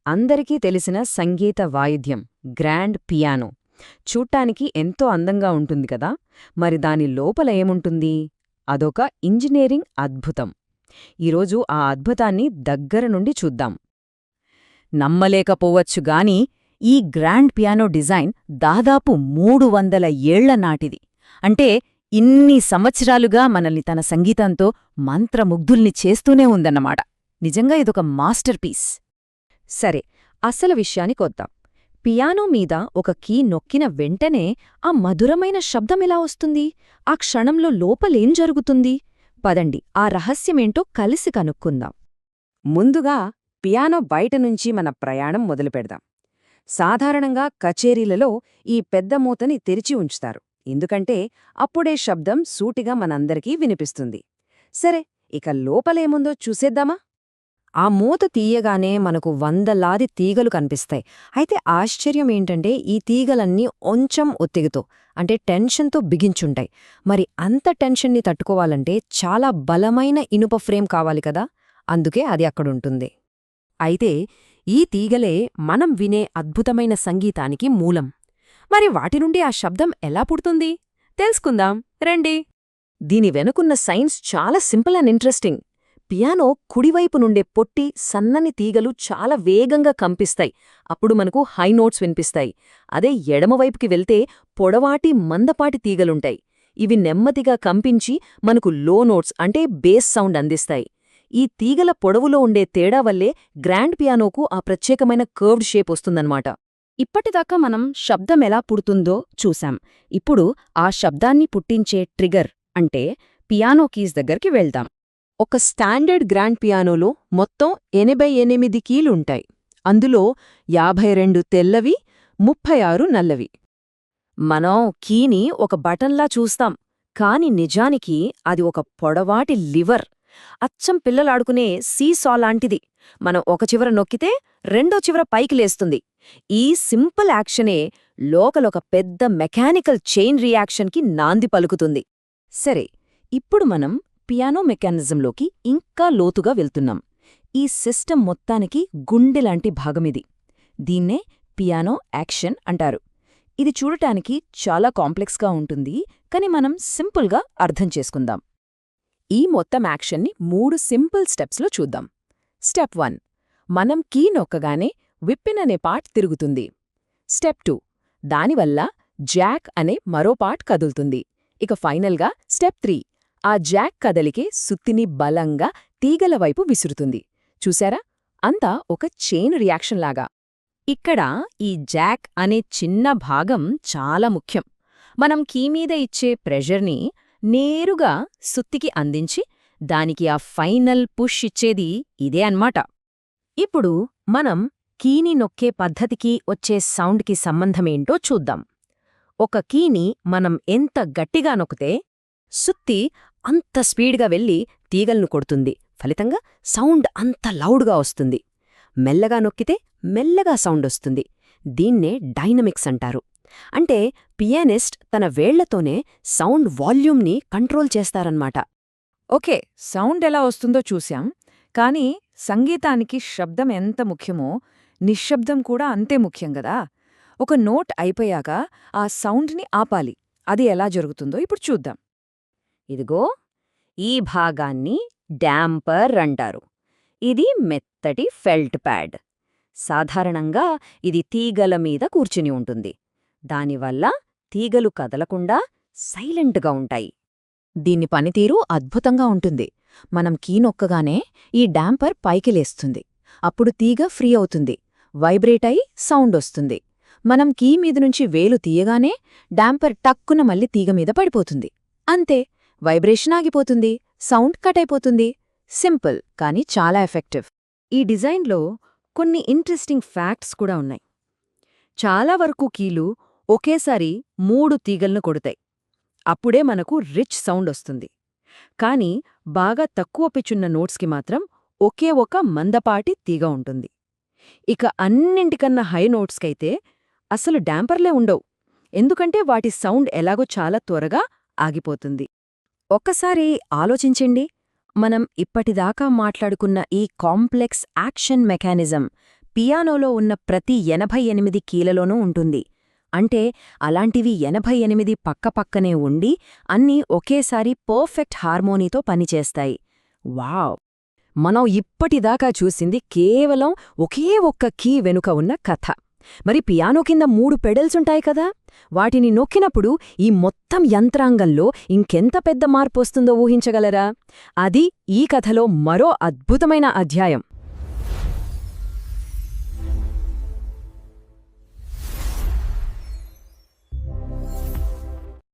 అందరికీ తెలిసిన సంగీత వాయిద్యం గ్రాండ్ పియానో. చూడ్డానికి ఎంతో అందంగా ఉంటుంది కదా, మరి దాని లోపల ఏముంటుంది? అదొక ఇంజనీరింగ్ అద్భుతం. ఈరోజు ఆ అద్భుతాన్ని దగ్గర నుండి చూద్దాం. నమ్మలేకపోవచ్చుగాని ఈ గ్రాండ్ పియానో డిజైన్ దాదాపు 300 ఏళ్ల నాటిది. అంటే ఇన్ని సంవత్సరాలుగా మనల్ని తన సంగీతంతో మంత్రముగ్ధుల్ని చేస్తూనే ఉందన్నమాట. నిజంగా ఇదొక మాస్టర్ పీస్. సరే, అసలు విషయానికొద్దాం. పియానో మీద ఒక కీ నొక్కిన వెంటనే ఆ మధురమైన శబ్దమెలా వస్తుంది? ఆ క్షణంలో లోపలేం జరుగుతుంది? పదండి, ఆ రహస్యమేంటో కలిసి కనుక్కుందాం. ముందుగా పియానో బయటనుంచి మన ప్రయాణం మొదలుపెడదాం. సాధారణంగా కచేరీలలో ఈ పెద్ద మూతని తెరిచి ఉంచుతారు, ఎందుకంటే అప్పుడే శబ్దం సూటిగా మనందరికీ వినిపిస్తుంది. సరే, ఇక లోపలేముందో చూసేద్దామా? ఆ మూత తీయగానే మనకు వందలాది తీగలు కనిపిస్తాయి. అయితే ఆశ్చర్యమేంటంటే ఈ తీగలన్నీ కొంచెం ఒత్తిగితో, అంటే టెన్షన్తో బిగించుంటాయి. మరి అంత టెన్షన్ని తట్టుకోవాలంటే చాలా బలమైన ఇనుప ఫ్రేమ్ కావాలి కదా, అందుకే అది అక్కడుంటుంది. అయితే ఈ తీగలే మనం వినే అద్భుతమైన సంగీతానికి మూలం. మరి వాటి నుండి ఆ శబ్దం ఎలా పుడుతుంది తెలుసుకుందాం రండి. దీని వెనుకున్న సైన్స్ చాలా సింపుల్ అండ్ ఇంట్రెస్టింగ్. పియానో కుడివైపు నుండే పొట్టి సన్నని తీగలు చాలా వేగంగా కంపిస్తాయి, అప్పుడు మనకు హై నోట్స్ వినిపిస్తాయి. అదే ఎడమవైపుకి వెళ్తే పొడవాటి మందపాటి తీగలుంటాయి. ఇవి నెమ్మదిగా కంపించి మనకు లో నోట్స్ అంటే బేస్ సౌండ్ అందిస్తాయి. ఈ తీగల పొడవులో ఉండే తేడా వల్లే గ్రాండ్ పియానోకు ఆ ప్రత్యేకమైన కర్వ్డ్ షేప్ వస్తుందన్నమాట. ఇప్పటిదాకా మనం శబ్దమెలా పుడుతుందో చూశాం. ఇప్పుడు ఆ శబ్దాన్ని పుట్టించే ట్రిగర్ అంటే పియానో కీస్ దగ్గరికి వెళ్దాం. ఒక స్టాండర్డ్ గ్రాండ్ పియానోలో మొత్తం 88 కీలుంటాయి. అందులో 52 తెల్లవి, 36 నల్లవి. మనం కీని ఒక బటన్లా చూస్తాం, కాని నిజానికి అది ఒక పొడవాటి లివర్. అచ్చం పిల్లలాడుకునే సీసా లాంటిది. మనం ఒక చివర నొక్కితే రెండో చివర పైకి లేస్తుంది. ఈ సింపుల్ యాక్షనే లోకలొక పెద్ద మెకానికల్ చైన్ రియాక్షన్కి నాంది పలుకుతుంది. సరే, ఇప్పుడు మనం పియానో మెకానిజంలోకి ఇంకా లోతుగా వెళ్తున్నాం. ఈ సిస్టమ్ మొత్తానికి గుండెలాంటి భాగమిది. దీన్నే పియానో యాక్షన్ అంటారు. ఇది చూడటానికి చాలా కాంప్లెక్స్గా ఉంటుంది, కాని మనం సింపుల్గా అర్థం చేసుకుందాం. ఈ మొత్తం యాక్షన్ని 3 సింపుల్ స్టెప్స్లో చూద్దాం. స్టెప్ 1, మనం కీ నొక్కగానే విప్పిన్ అనే పార్ట్ తిరుగుతుంది. స్టెప్ 2, దానివల్ల జాక్ అనే మరో పార్ట్ కదులుతుంది. ఇక ఫైనల్గా స్టెప్ 3, ఆ జాక్ కదలికే సుత్తిని బలంగా తీగల వైపు విసురుతుంది. చూశారా, అంతా ఒక చైన్ రియాక్షన్లాగా. ఇక్కడ ఈ జాక్ అనే చిన్న భాగం చాలా ముఖ్యం. మనం కీమీద ఇచ్చే ప్రెషర్ని నేరుగా సుత్తికి అందించి దానికి ఆ ఫైనల్ పుష్ ఇచ్చేది ఇదే అన్మాట. ఇప్పుడు మనం కీని నొక్కే పద్ధతికి వచ్చే సౌండ్కి సంబంధమేంటో చూద్దాం. ఒక కీని మనం ఎంత గట్టిగా నొక్కితే సుత్తి అంత స్పీడ్గా వెళ్ళి తీగల్ను కొడుతుంది. ఫలితంగా సౌండ్ అంత లౌడ్గా వస్తుంది. మెల్లగా నొక్కితే మెల్లగా సౌండ్ వస్తుంది. దీన్నే డైనమిక్స్ అంటారు. అంటే పియానిస్ట్ తన వేళ్లతోనే సౌండ్ వాల్యూమ్ని కంట్రోల్ చేస్తారన్నమాట. ఓకే, సౌండ్ ఎలా వస్తుందో చూశాం, కానీ సంగీతానికి శబ్దం ఎంత ముఖ్యమో నిశ్శబ్దం కూడా అంతే ముఖ్యం గదా. ఒక నోట్ అయిపోయాక ఆ సౌండ్ని ఆపాలి. అది ఎలా జరుగుతుందో ఇప్పుడు చూద్దాం. ఇదిగో ఈ భాగాన్ని డాంపర్ అంటారు. ఇది మెత్తటి ఫెల్ట్ ప్యాడ్. సాధారణంగా ఇది తీగల మీద కూర్చుని ఉంటుంది. దానివల్ల తీగలు కదలకుండా సైలెంట్గా ఉంటాయి. దీని పనితీరు అద్భుతంగా ఉంటుంది. మనం కీ నొక్కగానే ఈ డాంపర్ పైకి లేస్తుంది. అప్పుడు తీగ ఫ్రీ అవుతుంది, వైబ్రేట్ అయి సౌండ్ వస్తుంది. మనం కీ మీద నుంచి వేలు తీయగానే డాంపర్ టక్కున మళ్ళీ తీగ మీద పడిపోతుంది. అంతే, వైబ్రేషన్ ఆగిపోతుంది, సౌండ్ కట్ అయిపోతుంది. సింపుల్, కానీ చాలా ఎఫెక్టివ్. ఈ డిజైన్లో కొన్ని ఇంట్రెస్టింగ్ ఫ్యాక్ట్స్ కూడా ఉన్నాయి. చాలా వరకు కీలు ఒకేసారి 3 తీగలను కొడతాయి. అప్పుడే మనకు రిచ్ సౌండ్ వస్తుంది. కానీ బాగా తక్కువ పిచ్చున్న నోట్స్కి మాత్రం ఒకే ఒక మందపాటి తీగ ఉంటుంది. ఇక అన్నింటికన్నా హై నోట్స్కైతే అసలు డాంపర్లే ఉండవు, ఎందుకంటే వాటి సౌండ్ ఎలాగో చాలా త్వరగా ఆగిపోతుంది. ఒక్కసారి ఆలోచించండి, మనం ఇప్పటిదాకా మాట్లాడుకున్న ఈ కాంప్లెక్స్ యాక్షన్ మెకానిజం పియానోలో ఉన్న ప్రతి 88 కీలలోనూ ఉంటుంది. అంటే అలాంటివి 88 పక్కపక్కనే ఉండి అన్నీ ఒకేసారి పర్ఫెక్ట్ హార్మోనీతో పనిచేస్తాయి. వావ్! మనం ఇప్పటిదాకా చూసింది కేవలం ఒకే ఒక్క కీ వెనుక ఉన్న కథ. మరి పియానో కింద 3 పెడల్సుంటాయి కదా, వాటిని నొక్కినప్పుడు ఈ మొత్తం యంత్రాంగంలో ఇంకెంత పెద్ద మార్పొస్తుందో ఊహించగలరా? అది ఈ కథలో మరో అద్భుతమైన అధ్యాయం.